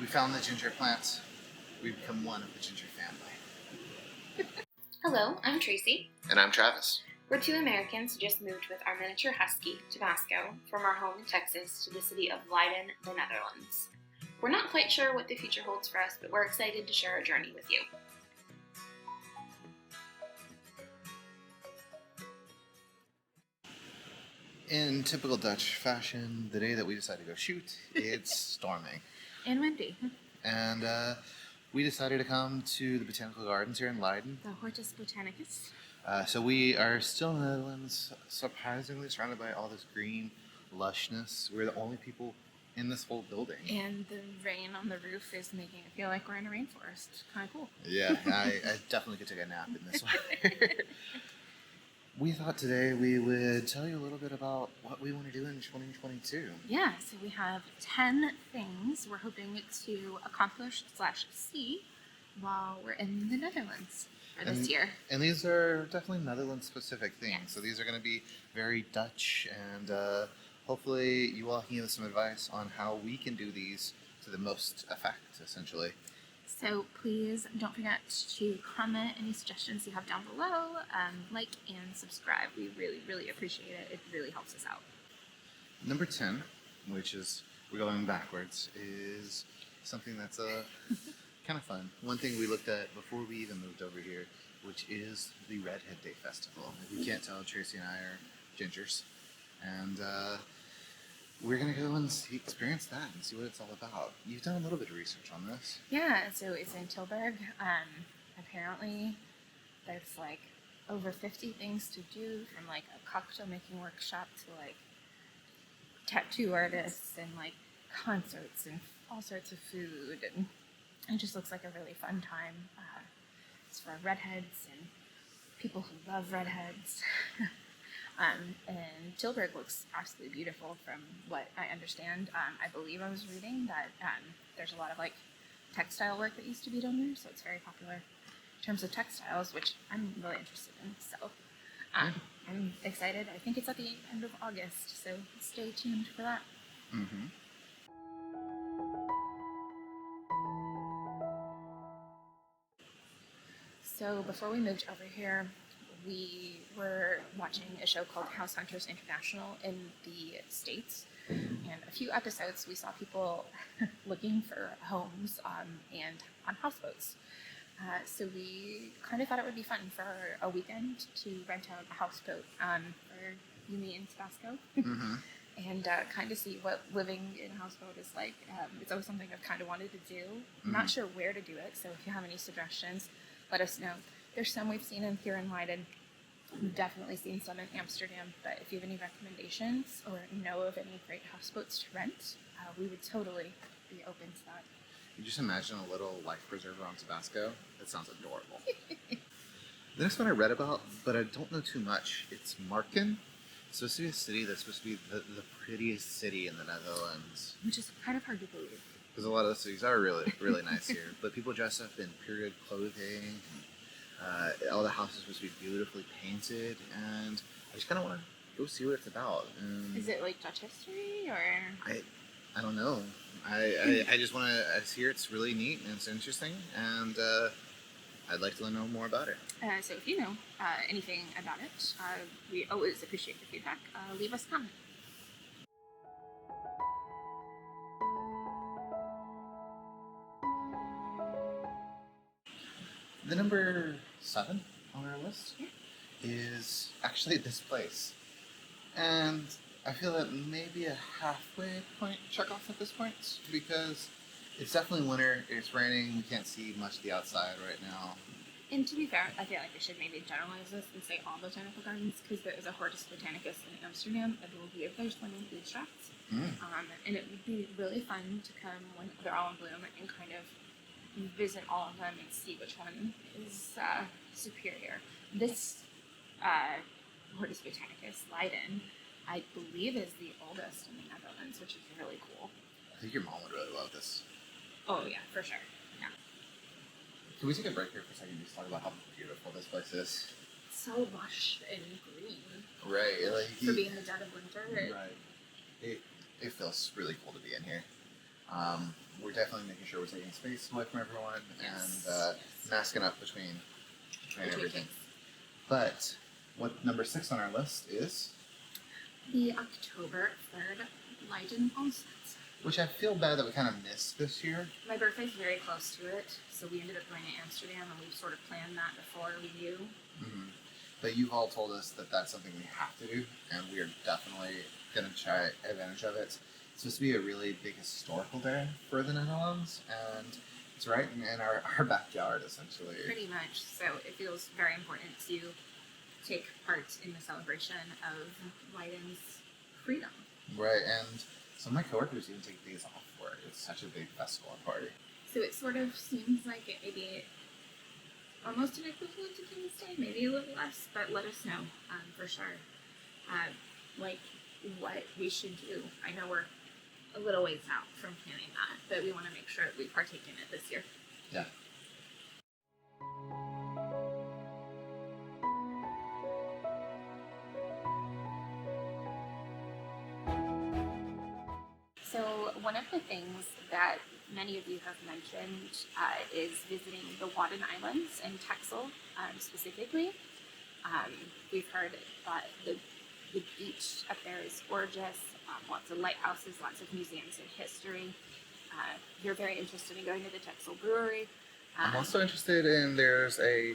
We found the ginger plants. We've become one of the ginger family. Hello, I'm Tracey. And I'm Travis. We're two Americans who just moved with our miniature husky, Tabasco, from our home in Texas to the city of Leiden, the Netherlands. We're not quite sure what the future holds for us, but we're excited to share our journey with you. In typical Dutch fashion, the day that we decided to go shoot, it's storming. And windy. And we decided to come to the Botanical Gardens here in Leiden. The Hortus Botanicus. So we are still in the Netherlands, surprisingly surrounded by all this green lushness. We're the only people in this whole building. And the rain on the roof is making it feel like we're in a rainforest. Kind of cool. Yeah, I definitely could take a nap in this weather. We thought today we would tell you a little bit about what we want to do in 2022. Yeah, so we have 10 things we're hoping to accomplish/see while we're in the Netherlands for this year. And these are definitely Netherlands-specific things. Yes. So these are going to be very Dutch, and hopefully you all can give us some advice on how we can do these to the most effect, essentially. So please don't forget to comment any suggestions you have down below, like and subscribe. We really, really appreciate it. It really helps us out. Number 10, which is, we're going backwards, is something that's kind of fun. One thing we looked at before we even moved over here, which is the Redhead Day Festival. If you can't tell, Tracey and I are gingers. And we're going to go and experience that and see what it's all about. You've done a little bit of research on this. Yeah, so it's in Tilburg. Apparently, there's like over 50 things to do, from like a cocktail making workshop to like tattoo artists and like concerts and all sorts of food, and it just looks like a really fun time. It's for redheads and people who love redheads. And Tilburg looks absolutely beautiful from what I understand. I believe I was reading that there's a lot of like textile work that used to be done there, so it's very popular in terms of textiles, which I'm really interested in. So I'm excited. I think it's at the end of August, so stay tuned for that. Mm-hmm. So before we moved over here, we were watching a show called House Hunters International in the States. And a few episodes, we saw people looking for homes and on houseboats. So we kind of thought it would be fun for a weekend to rent out a houseboat for you, me, and Tabasco. Mm-hmm. And kind of see what living in a houseboat is like. It's always something I've kind of wanted to do. Mm-hmm. Not sure where to do it, so if you have any suggestions, let us know. There's some we've seen in here in Leiden. We've definitely seen some in Amsterdam, but if you have any recommendations or know of any great houseboats to rent, we would totally be open to that. You just imagine a little life preserver on Tabasco. That sounds adorable. The next one I read about, but I don't know too much. It's Marken. It's supposed to be a city that's supposed to be the prettiest city in the Netherlands. Which is kind of hard to believe. Because a lot of the cities are really, really nice here. But people dress up in period clothing. All the houses are supposed to be beautifully painted. And I just kind of want to go see what it's about. Is it like Dutch history, or? I don't know. I just want to hear it's really neat and it's interesting. And I'd like to know more about it. So if you know anything about it, we always appreciate the feedback. Leave us a comment. The number 7 on our list is actually this place. And I feel that maybe a halfway point check off at this point, because it's definitely winter, it's raining, we can't see much of the outside right now. And to be fair, I feel like we should maybe generalize this and say all botanical gardens, because there is a Hortus Botanicus in Amsterdam. I believe there's one in Utrecht. And it would be really fun to come when they're all in bloom and kind of visit all of them and see which one is superior. This Hortus Botanicus, Leiden, I believe is the oldest in the Netherlands, which is really cool. I think your mom would really love this. Oh yeah, for sure. Yeah. Can we take a break here for a second and just talk about how beautiful this place is? So lush and green. Right. Like for being the dead of winter. Right. It feels really cool to be in here. we're definitely making sure we're taking space away from everyone Yes. and Yes. masking up between Between everything. kids. But what number 6 on our list is, The October 3rd Leiden onset. which I feel bad that we kind of missed this year. My birthday's very close to it, so we ended up going to Amsterdam, and we sort of planned that before we knew. Mm-hmm. But you've all told us that that's something we have to do, and we are definitely going to try advantage of it. It's supposed to be a really big historical day for the Netherlands, and it's right in our backyard, essentially. Pretty much. So it feels very important to take part in the celebration of Leiden's freedom. Right, and some of my coworkers even take days off for it. It's such a big festival and party. So it sort of seems like it may be almost an equivalent to King's Day, maybe a little less, but let us know for sure. Like what we should do. I know we're a little ways out from planning that, but we want to make sure that we partake in it this year. Yeah. So one of the things that many of you have mentioned is visiting the Wadden Islands and Texel specifically. We've heard that the beach up there is gorgeous, lots of lighthouses, lots of museums and history. You're very interested in going to the Texel Brewery. I'm also interested in, there's a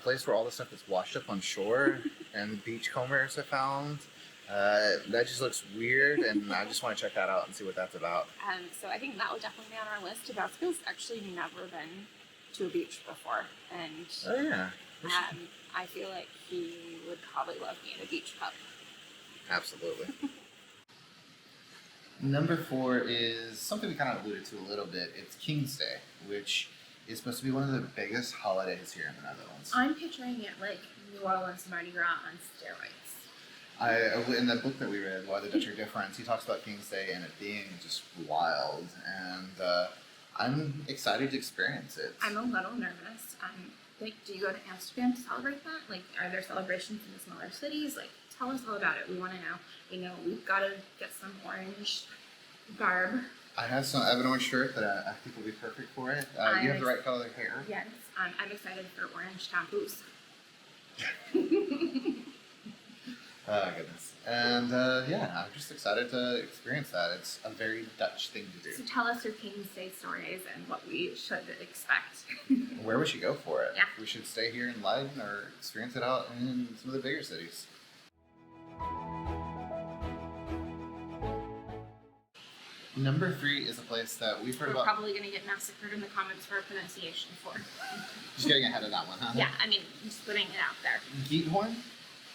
place where all the stuff is washed up on shore and beachcombers are found. That just looks weird, and I just want to check that out and see what that's about. So I think that will definitely be on our list. Tabasco's actually never been to a beach before, and Oh yeah, I feel like he would probably love me in a beach pub. absolutely. Number 4 is something we kind of alluded to a little bit. It's King's Day, which is supposed to be one of the biggest holidays here in the Netherlands. I'm picturing it like New Orleans Mardi Gras on steroids. In the book that we read, Why the Dutch Are Different, he talks about King's Day and it being just wild, and I'm excited to experience it. I'm a little nervous. Like, do you go to Amsterdam to celebrate that? Like, are there celebrations in the smaller cities? Like, tell us all about it. We want to know. We know we've got to get some orange garb. I have an orange shirt that I think will be perfect for it. You have the right color hair. Yes, I'm excited for orange shampoos. Oh, goodness. And yeah, I'm just excited to experience that. It's a very Dutch thing to So do. tell us your King's Day stories and what we should expect. Where we should go for it? Yeah. We should stay here in Leiden or experience it out in some of the bigger cities. Number 3 is a place that we've heard We're about. probably going to get massacred in the comments for our pronunciation for. Just getting ahead of that one, huh? Yeah, I mean, just putting it out there. Giethorn.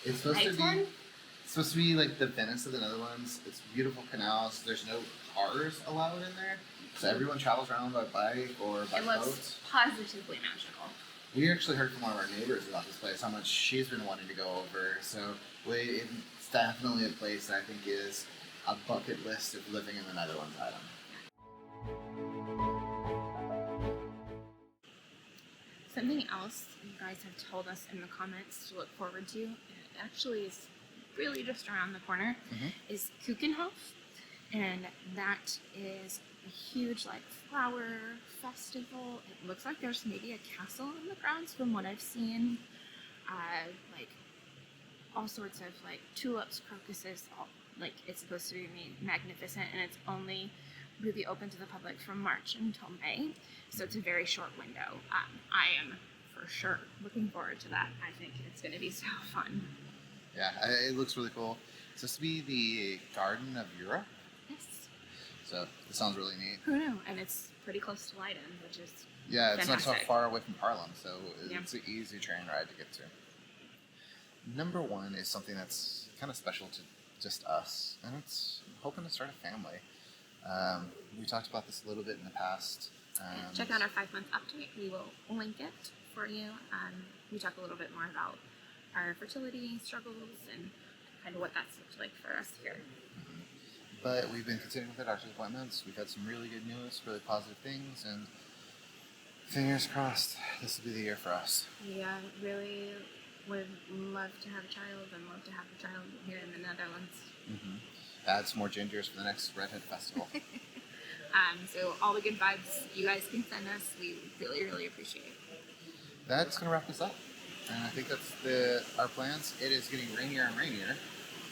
It's supposed to be. Giethorn? It's supposed to be like the Venice of the Netherlands. It's beautiful canals. There's no cars allowed in there, so everyone travels around by bike or by It looks boat. positively magical. We actually heard from one of our neighbors about this place, how much she's been wanting to go over. So it's definitely a place that I think is a bucket list of living in the Netherlands item. Something else you guys have told us in the comments to look forward to, and it actually is really just around the corner, is Kuchenhof. And that is a huge like flower festival. It looks like there's maybe a castle in the grounds from what I've seen. Like all sorts of like tulips, crocuses, like it's supposed to be magnificent, and it's only really open to the public from March until May, so it's a very short window. I am for sure looking forward to that. I think it's going to be so fun. Yeah, it looks really cool. It's supposed to be the Garden of Europe, Yes. so it sounds really neat. Who knew? And it's pretty close to Leiden, which is Yeah, it's not so fantastic. far away from Haarlem, so Yeah. it's an easy train ride to get to. Number 1 is something that's kind of special to just us, and it's hoping to start a family. We talked about this a little bit in the past. Check out our 5-month update. We will link it for you. We talk a little bit more about our fertility struggles and kind of what that's looked like for us here. But we've been continuing with our doctor's appointments. We've had some really good news, really positive things, and fingers crossed, this will be the year for us. We really would love to have a child and love to have a child here in the Netherlands. Add some more gingers for the next Redhead Festival. So all the good vibes you guys can send us, we really, really appreciate. That's gonna wrap us up, and I think that's our plans. It is getting rainier and rainier,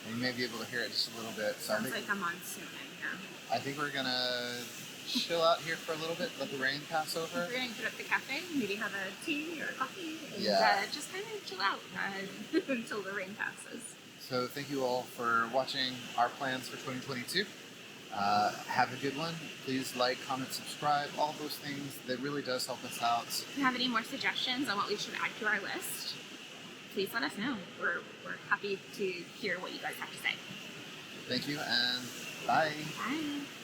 and you may be able to hear it just a little bit. So Sounds like a monsoon in here. I think we're gonna chill out here for a little bit, let the rain pass over. We're gonna put up the cafe, maybe have a tea or a coffee, and just kind of chill out until the rain passes. So thank you all for watching our plans for 2022. Have a good one. Please like, comment, subscribe, all those things. That really does help us out. If you have any more suggestions on what we should add to our list, please let us know. We're happy to hear what you guys have to say. Thank you, and bye. Bye.